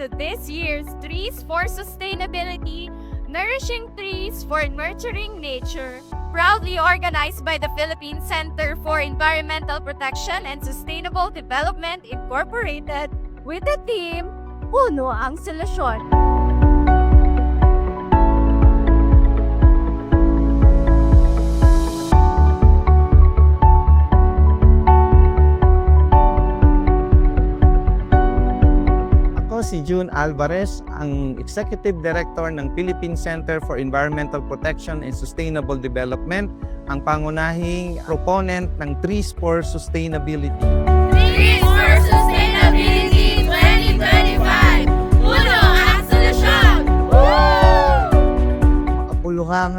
to this year's Trees for Sustainability, Nourishing Trees for Nurturing Nature, proudly organized by the Philippine Center for Environmental Protection and Sustainable Development Incorporated, with the theme, Puno ang Solusyon. Ako si June Alvarez, ang Executive Director ng Philippine Center for Environmental Protection and Sustainable Development, ang pangunahing proponent ng Trees for Sustainability. Trees for Sustainability 2025! Puno ang solusyon! Makapuluhang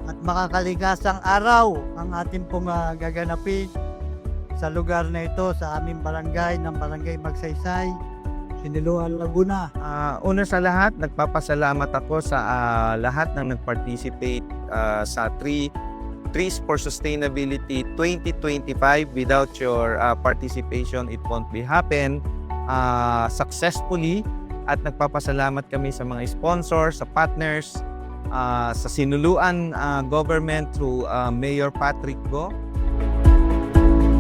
at makakaligasang araw ang ating pong gaganapin sa lugar na ito, sa aming barangay ng Barangay Magsaysay, Siniloan, Laguna. Una sa lahat, nagpapasalamat ako sa lahat ng nag-participate sa Trees for Sustainability 2025. Without your participation, it won't be happen successfully. At nagpapasalamat kami sa mga sponsors, sa partners, sa Sinuluan government through Mayor Patrick Go.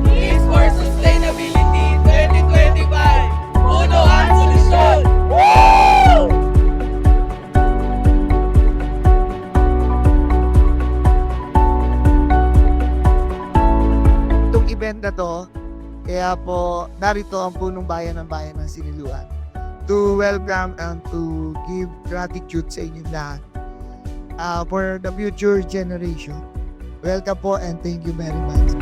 Trees for Sustainability 2025! Puno ang solusyon! Itong event na to, kaya po narito ang punong bayan ng Siniluan to welcome and to give gratitude sa inyo lahat for the future generation. Welcome po and thank you very much.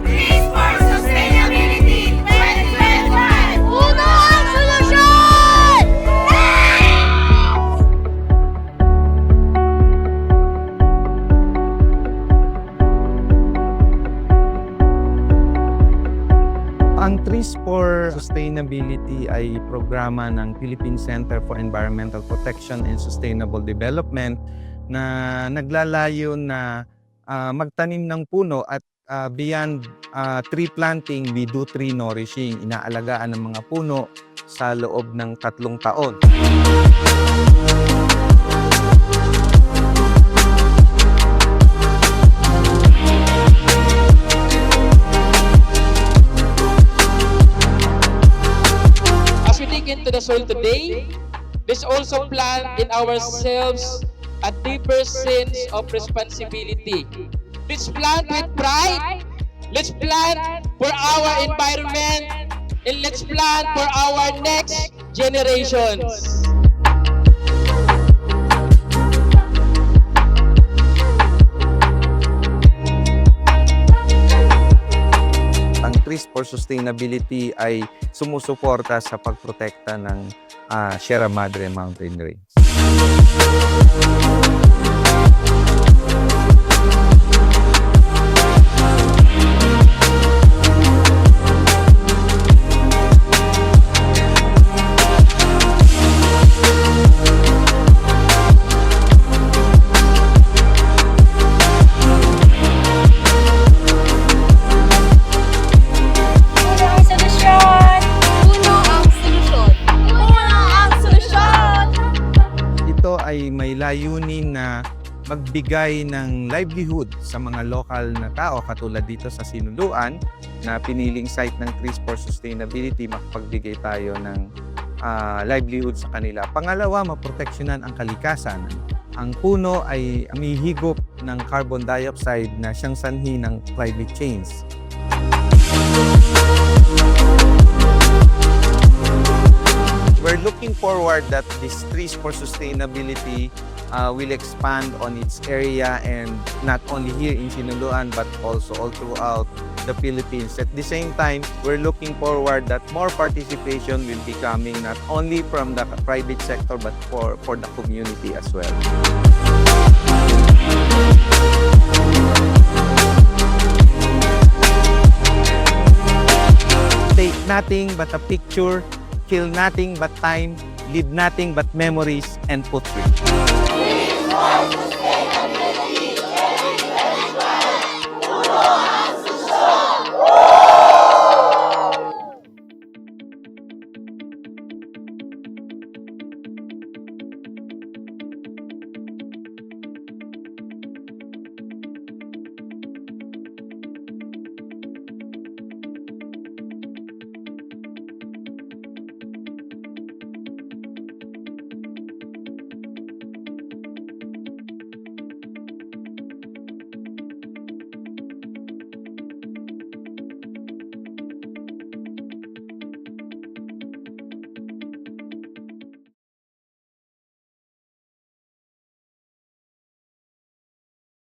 Trees for Sustainability 2025! Puno ang solusyon! Ang Trees for Sustainability ay programa ng Philippine Center for Environmental Protection and Sustainable Development na naglalayo na magtanim ng puno at beyond tree planting, we do tree nourishing. Inaalagaan ng mga puno sa loob ng 3 taon. As we dig into the soil today, let's also plant in ourselves a deeper sense of responsibility. Let's plant with pride. Let's plant for our environment. And let's plant for our next generations. Ang Trees for Sustainability ay sumusuporta sa pagprotekta ng Sierra Madre Mountain Range. Puno ang solusyon! Puno ang solusyon! Puno ang solusyon! Ito ay may layunin na magbigay ng livelihood sa mga lokal na tao katulad dito sa Sinuluan na piniling site ng Trees for Sustainability, makapagbigay tayo ng livelihood sa kanila. Pangalawa, maproteksyonan ang kalikasan. Ang puno ay umihigop ng carbon dioxide na siyang sanhi ng climate change. We're looking forward that this Trees for Sustainability will expand on its area, and not only here in Sinuluan but also all throughout the Philippines. At the same time, we're looking forward that more participation will be coming not only from the private sector but for the community as well. Take nothing but a picture, kill nothing but time, leave nothing but memories and footprints.